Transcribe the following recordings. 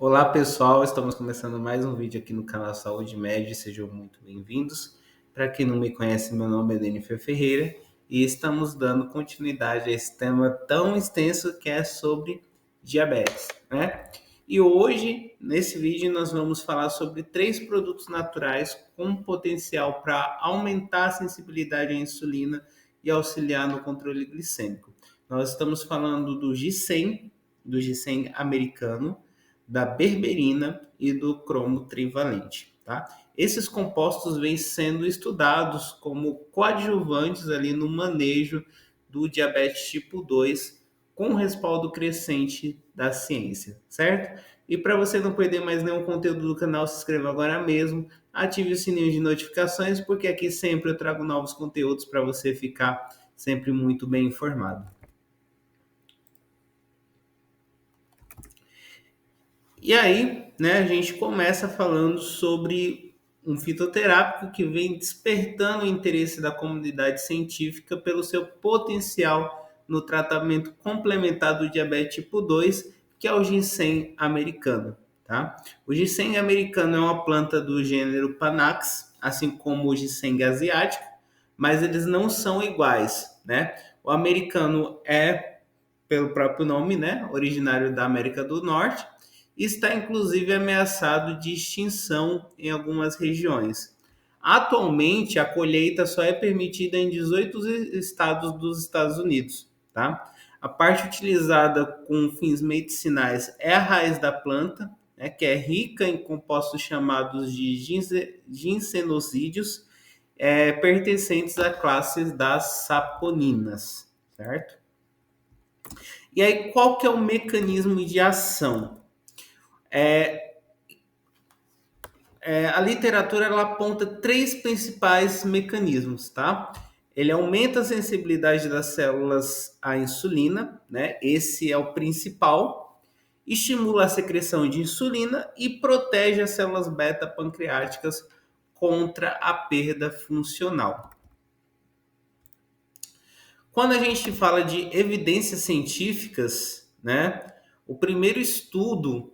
Olá pessoal, estamos começando mais um vídeo aqui no canal Saúde Med, sejam muito bem-vindos. Para quem não me conhece, meu nome é Denifer Ferreira e estamos dando continuidade a esse tema tão extenso que é sobre diabetes, né? E hoje, nesse vídeo, nós vamos falar sobre 3 produtos naturais com potencial para aumentar a sensibilidade à insulina e auxiliar no controle glicêmico. Nós estamos falando do ginseng americano, da berberina e do cromo trivalente, tá? Esses compostos vêm sendo estudados como coadjuvantes ali no manejo do diabetes tipo 2, com respaldo crescente da ciência, certo? E para você não perder mais nenhum conteúdo do canal, se inscreva agora mesmo, ative o sininho de notificações, porque aqui sempre eu trago novos conteúdos para você ficar sempre muito bem informado. E aí, né, a gente começa falando sobre um fitoterápico que vem despertando o interesse da comunidade científica pelo seu potencial no tratamento complementar do diabetes tipo 2, que é o ginseng americano, tá? O ginseng americano é uma planta do gênero Panax, assim como o ginseng asiático, mas eles não são iguais, né? O americano é, pelo próprio nome, né, originário da América do Norte, está inclusive ameaçado de extinção em algumas regiões. Atualmente, a colheita só é permitida em 18 estados dos Estados Unidos, tá? A parte utilizada com fins medicinais é a raiz da planta, né, que é rica em compostos chamados de ginsenocídeos, pertencentes à classe das saponinas, certo? E aí, qual que é o mecanismo de ação? A literatura ela aponta 3 principais mecanismos, tá? Ele aumenta a sensibilidade das células à insulina, né? Esse é o principal. Estimula a secreção de insulina e protege as células beta pancreáticas contra a perda funcional. Quando a gente fala de evidências científicas, né? O primeiro estudo,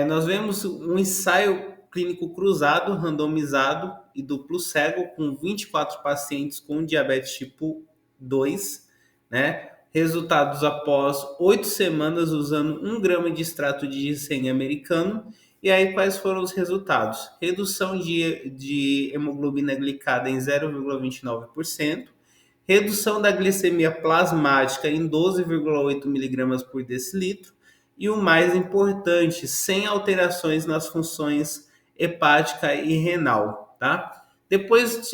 nós vemos um ensaio clínico cruzado, randomizado e duplo cego com 24 pacientes com diabetes tipo 2, né? Resultados após 8 semanas usando 1 grama de extrato de ginseng americano. E aí, quais foram os resultados? Redução de hemoglobina glicada em 0,29%, redução da glicemia plasmática em 12,8 miligramas por decilitro, e o mais importante, sem alterações nas funções hepática e renal, tá? Depois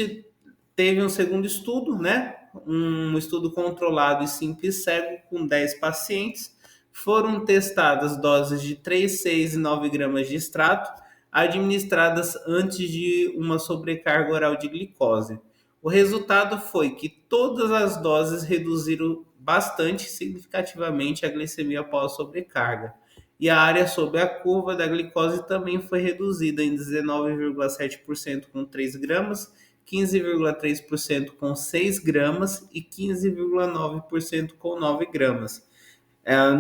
teve um segundo estudo, né? Um estudo controlado e simples cego com 10 pacientes. Foram testadas doses de 3, 6 e 9 gramas de extrato, administradas antes de uma sobrecarga oral de glicose. O resultado foi que todas as doses reduziram bastante significativamente a glicemia após sobrecarga. E a área sob a curva da glicose também foi reduzida em 19,7% com 3 gramas, 15,3% com 6 gramas e 15,9% com 9 gramas.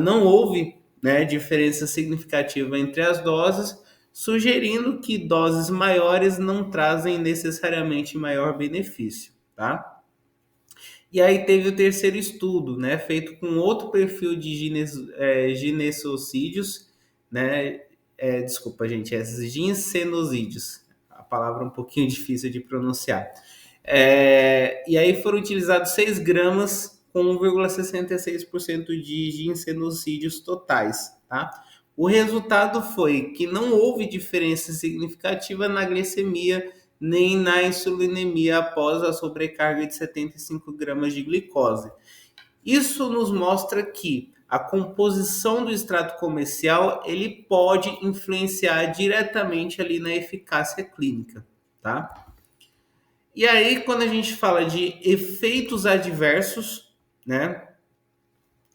Não houve, né, diferença significativa entre as doses, sugerindo que doses maiores não trazem necessariamente maior benefício, tá? E aí teve o terceiro estudo, né, feito com outro perfil de ginecocídios, né, desculpa, gente, esses ginsenosídeos, a palavra é um pouquinho difícil de pronunciar. E aí foram utilizados 6 gramas com 1,66% de ginsenocídios totais, tá? O resultado foi que não houve diferença significativa na glicemia nem na insulinemia após a sobrecarga de 75 gramas de glicose. Isso nos mostra que a composição do extrato comercial ele pode influenciar diretamente ali na eficácia clínica, tá? E aí, quando a gente fala de efeitos adversos, né?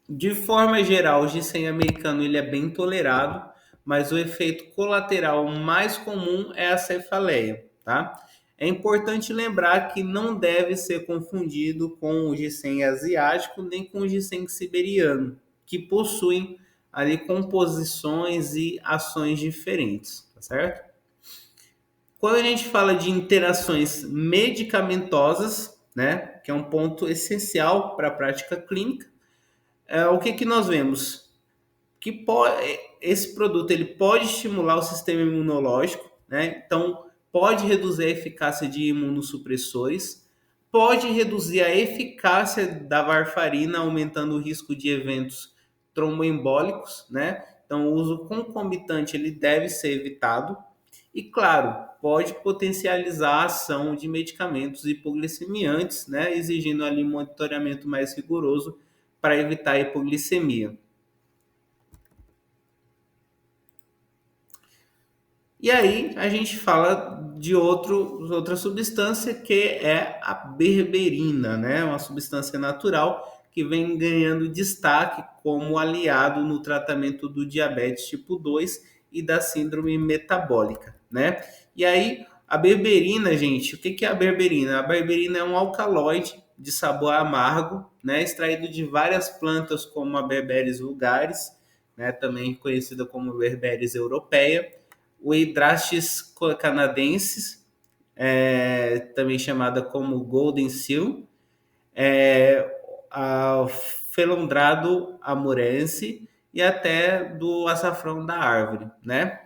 De forma geral, o ginseng americano ele é bem tolerado, mas o efeito colateral mais comum é a cefaleia, tá? É importante lembrar que não deve ser confundido com o ginseng asiático nem com o ginseng siberiano, que possuem ali composições e ações diferentes, tá certo? Quando a gente fala de interações medicamentosas, né, que é um ponto essencial para a prática clínica, o que que nós vemos? Que esse produto ele pode estimular o sistema imunológico, né? Então pode reduzir a eficácia de imunossupressores, pode reduzir a eficácia da varfarina, aumentando o risco de eventos tromboembólicos, né? Então o uso concomitante ele deve ser evitado e, claro, pode potencializar a ação de medicamentos hipoglicemiantes, né? Exigindo ali um monitoramento mais rigoroso para evitar a hipoglicemia. E aí a gente fala de outra substância que é a berberina, né? Uma substância natural que vem ganhando destaque como aliado no tratamento do diabetes tipo 2 e da síndrome metabólica, né? E aí a berberina, gente, o que é a berberina? A berberina é um alcaloide de sabor amargo, né? Extraído de várias plantas como a Berberis vulgaris, né? Também conhecida como Berberis europeia, o Hydrastis canadensis, também chamada como Golden Seal, a Felondrado amurense e até do açafrão da árvore, né?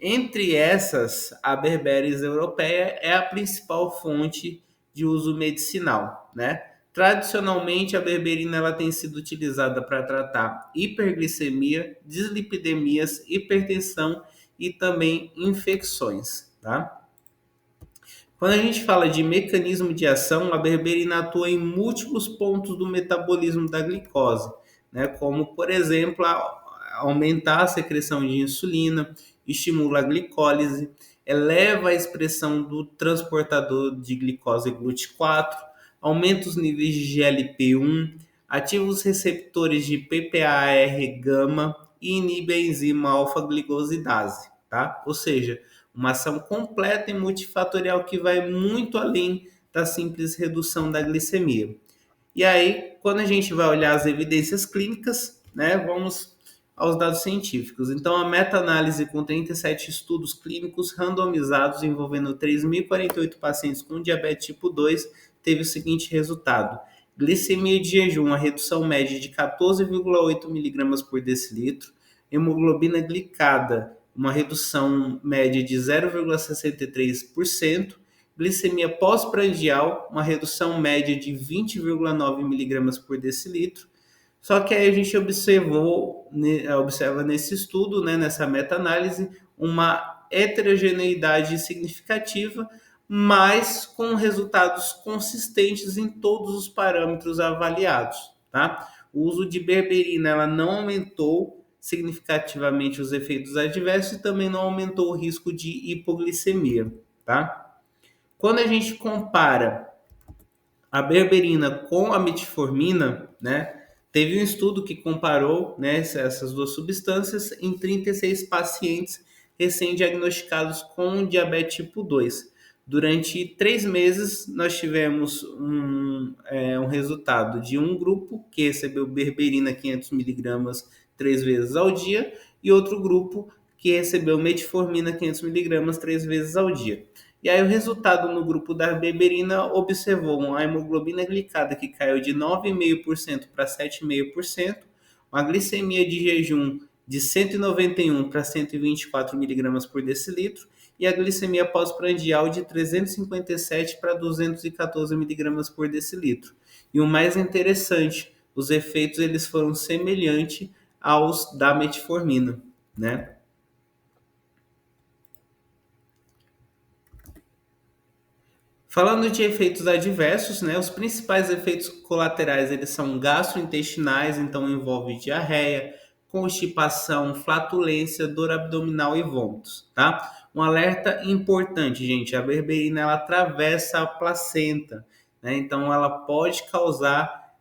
Entre essas, a Berberis europeia é a principal fonte de uso medicinal, né? Tradicionalmente, a berberina ela tem sido utilizada para tratar hiperglicemia, dislipidemias, hipertensão e também infecções, tá? Quando a gente fala de mecanismo de ação, a berberina atua em múltiplos pontos do metabolismo da glicose, né? Como, por exemplo, aumentar a secreção de insulina, estimula a glicólise, eleva a expressão do transportador de glicose GLUT4, aumenta os níveis de GLP-1, ativa os receptores de PPAR-gama e inibe a enzima alfa-glicosidase, tá? Ou seja, uma ação completa e multifatorial que vai muito além da simples redução da glicemia. E aí, quando a gente vai olhar as evidências clínicas, né, vamos aos dados científicos. Então, a meta-análise com 37 estudos clínicos randomizados envolvendo 3.048 pacientes com diabetes tipo 2 teve o seguinte resultado: glicemia de jejum, a redução média de 14,8 miligramas por decilitro, hemoglobina glicada, uma redução média de 0,63%, glicemia pós-prandial, uma redução média de 20,9 miligramas por decilitro. Só que aí a gente observa nesse estudo, né, nessa meta-análise, uma heterogeneidade significativa, mas com resultados consistentes em todos os parâmetros avaliados, tá? O uso de berberina ela não aumentou significativamente os efeitos adversos e também não aumentou o risco de hipoglicemia, tá? Quando a gente compara a berberina com a metformina, né, teve um estudo que comparou, né, essas duas substâncias em 36 pacientes recém-diagnosticados com diabetes tipo 2. Durante 3 meses, nós tivemos um resultado de um grupo que recebeu berberina 500 miligramas 3 vezes ao dia e outro grupo que recebeu metformina 500 miligramas 3 vezes ao dia. E aí o resultado no grupo da berberina observou uma hemoglobina glicada que caiu de 9,5% para 7,5%, uma glicemia de jejum de 191 para 124 miligramas por decilitro e a glicemia pós-prandial de 357 para 214 miligramas por decilitro. E o mais interessante, os efeitos eles foram semelhantes aos da metformina, né? Falando de efeitos adversos, né, os principais efeitos colaterais eles são gastrointestinais, então envolve diarreia, constipação, flatulência, dor abdominal e vômitos, tá? Um alerta importante, gente, a berberina ela atravessa a placenta, né? Então ela pode causar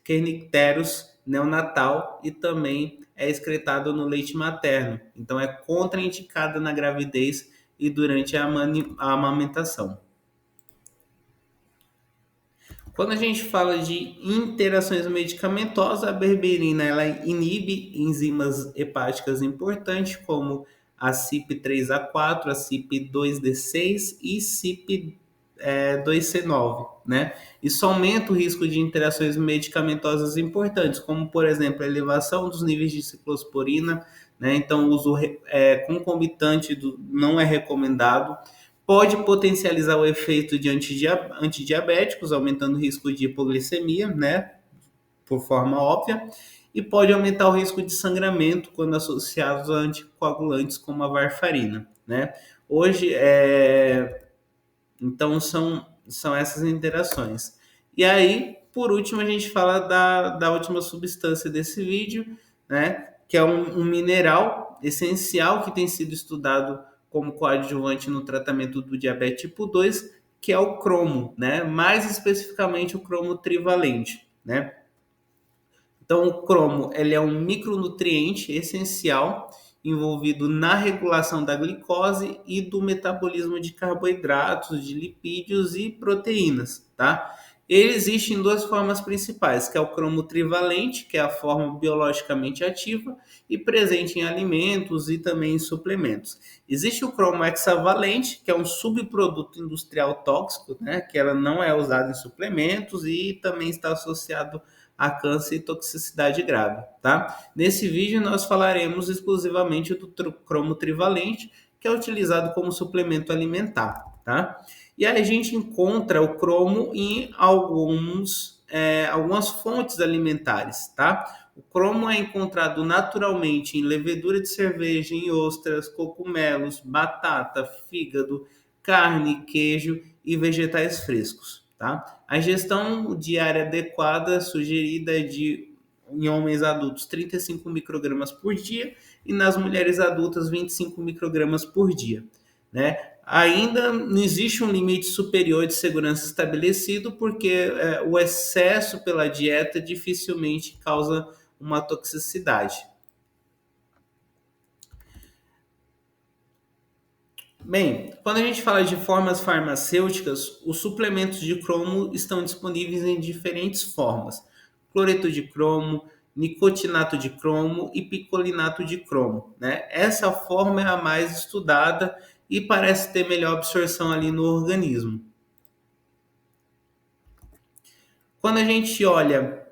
kernicterus neonatal e também é excretado no leite materno. Então é contraindicada na gravidez e durante a amamentação. Quando a gente fala de interações medicamentosas, a berberina ela inibe enzimas hepáticas importantes como a CYP3A4, a CYP2D6 e CYP2C9, né? Isso aumenta o risco de interações medicamentosas importantes, como por exemplo a elevação dos níveis de ciclosporina, né? Então o uso concomitante não é recomendado. Pode potencializar o efeito de antidiabéticos, aumentando o risco de hipoglicemia, né, por forma óbvia, e pode aumentar o risco de sangramento quando associados a anticoagulantes como a varfarina, né. Hoje, então são essas interações. E aí, por último, a gente fala da última substância desse vídeo, né, que é um mineral essencial que tem sido estudado como coadjuvante no tratamento do diabetes tipo 2, que é o cromo, né, mais especificamente o cromo trivalente, né. Então, o cromo ele é um micronutriente essencial envolvido na regulação da glicose e do metabolismo de carboidratos, de lipídios e proteínas, tá? Ele existe em duas formas principais, que é o cromo trivalente, que é a forma biologicamente ativa e presente em alimentos e também em suplementos. Existe o cromo hexavalente, que é um subproduto industrial tóxico, né, que ela não é usada em suplementos e também está associado a câncer e toxicidade grave, tá? Nesse vídeo nós falaremos exclusivamente do cromo trivalente, que é utilizado como suplemento alimentar, tá? E aí a gente encontra o cromo em algumas fontes alimentares, tá? O cromo é encontrado naturalmente em levedura de cerveja, em ostras, cogumelos, batata, fígado, carne, queijo e vegetais frescos, tá? A ingestão diária adequada sugerida é em homens adultos 35 microgramas por dia e nas mulheres adultas 25 microgramas por dia, né? Ainda não existe um limite superior de segurança estabelecido porque o excesso pela dieta dificilmente causa uma toxicidade. Bem, quando a gente fala de formas farmacêuticas, os suplementos de cromo estão disponíveis em diferentes formas: cloreto de cromo, nicotinato de cromo e picolinato de cromo, né? Essa forma é a mais estudada e parece ter melhor absorção ali no organismo. Quando a gente olha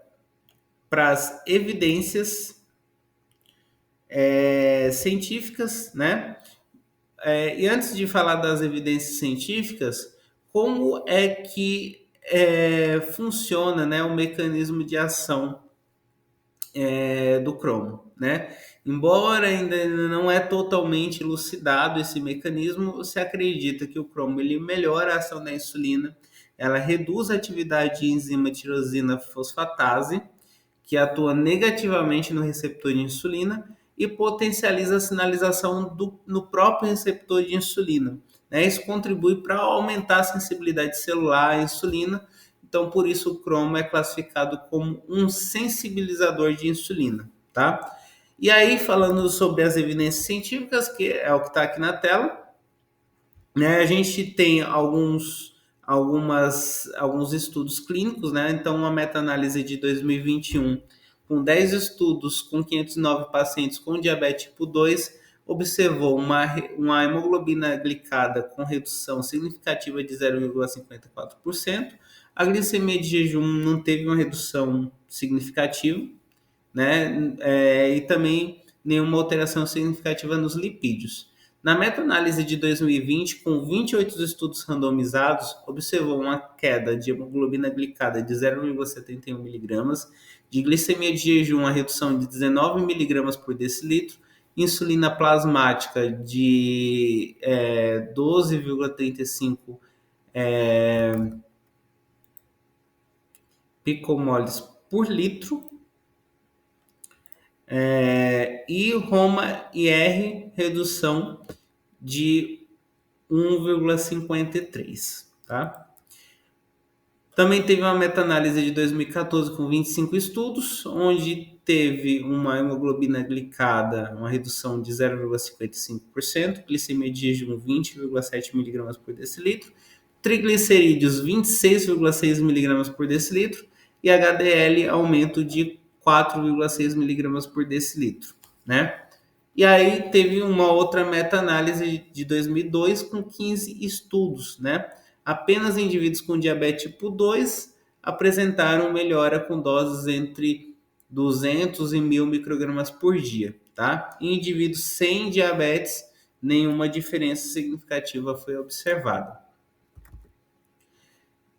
para as evidências científicas, né? E antes de falar das evidências científicas, como é que funciona, né, o mecanismo de ação do cromo, né? Embora ainda não é totalmente elucidado esse mecanismo, você acredita que o cromo ele melhora a ação da insulina, ela reduz a atividade de enzima tirosina fosfatase, que atua negativamente no receptor de insulina e potencializa a sinalização no próprio receptor de insulina, né? Isso contribui para aumentar a sensibilidade celular à insulina, então por isso o cromo é classificado como um sensibilizador de insulina, tá? E aí, falando sobre as evidências científicas, que é o que está aqui na tela, né, a gente tem alguns estudos clínicos, né? Então, uma meta-análise de 2021, com 10 estudos com 509 pacientes com diabetes tipo 2, observou uma hemoglobina glicada com redução significativa de 0,54%. A glicemia de jejum não teve uma redução significativa, né? E também nenhuma alteração significativa nos lipídios. Na meta-análise de 2020, com 28 estudos randomizados, observou uma queda de hemoglobina glicada de 0,71 mg, de glicemia de jejum, a redução de 19 mg por decilitro, insulina plasmática de 12,35 picomoles por litro, e Roma IR redução de 1,53, tá? Também teve uma meta-análise de 2014 com 25 estudos, onde teve uma hemoglobina glicada, uma redução de 0,55%, glicemia de jejum 20,7 mg por decilitro, triglicerídeos 26,6 miligramas por decilitro e HDL aumento de 4,6 miligramas por decilitro, né? E aí teve uma outra meta-análise de 2002 com 15 estudos, né? Apenas indivíduos com diabetes tipo 2 apresentaram melhora com doses entre 200 e 1.000 microgramas por dia, tá? Em indivíduos sem diabetes, nenhuma diferença significativa foi observada.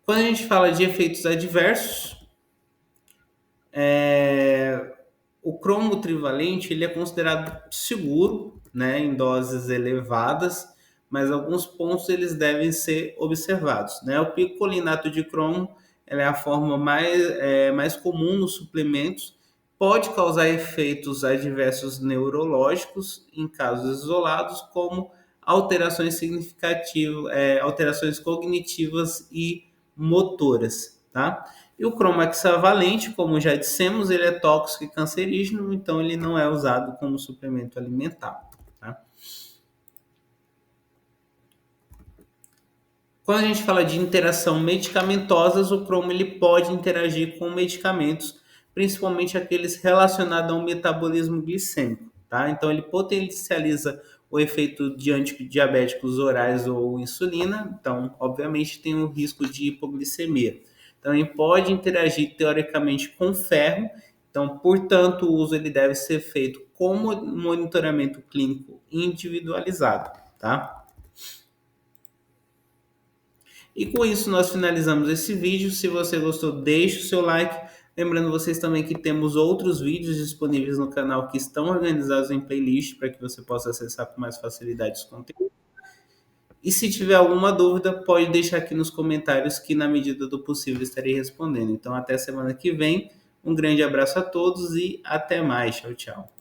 Quando a gente fala de efeitos adversos, o cromo trivalente ele é considerado seguro, né, em doses elevadas, mas alguns pontos eles devem ser observados, né? O picolinato de cromo ela é a forma mais comum nos suplementos, pode causar efeitos adversos neurológicos em casos isolados, como alterações significativas, alterações cognitivas e motoras, tá? E o cromo hexavalente, como já dissemos, ele é tóxico e cancerígeno, então ele não é usado como suplemento alimentar. Tá? Quando a gente fala de interação medicamentosas, o cromo ele pode interagir com medicamentos, principalmente aqueles relacionados ao metabolismo glicêmico. Tá? Então ele potencializa o efeito de antidiabéticos orais ou insulina, então obviamente tem o risco de hipoglicemia. Então ele pode interagir teoricamente com ferro, então portanto o uso ele deve ser feito com monitoramento clínico individualizado, tá? E com isso nós finalizamos esse vídeo. Se você gostou, deixe o seu like. Lembrando vocês também que temos outros vídeos disponíveis no canal que estão organizados em playlist para que você possa acessar com mais facilidade os conteúdos. E se tiver alguma dúvida, pode deixar aqui nos comentários que na medida do possível estarei respondendo. Então até semana que vem. Um grande abraço a todos e até mais. Tchau, tchau.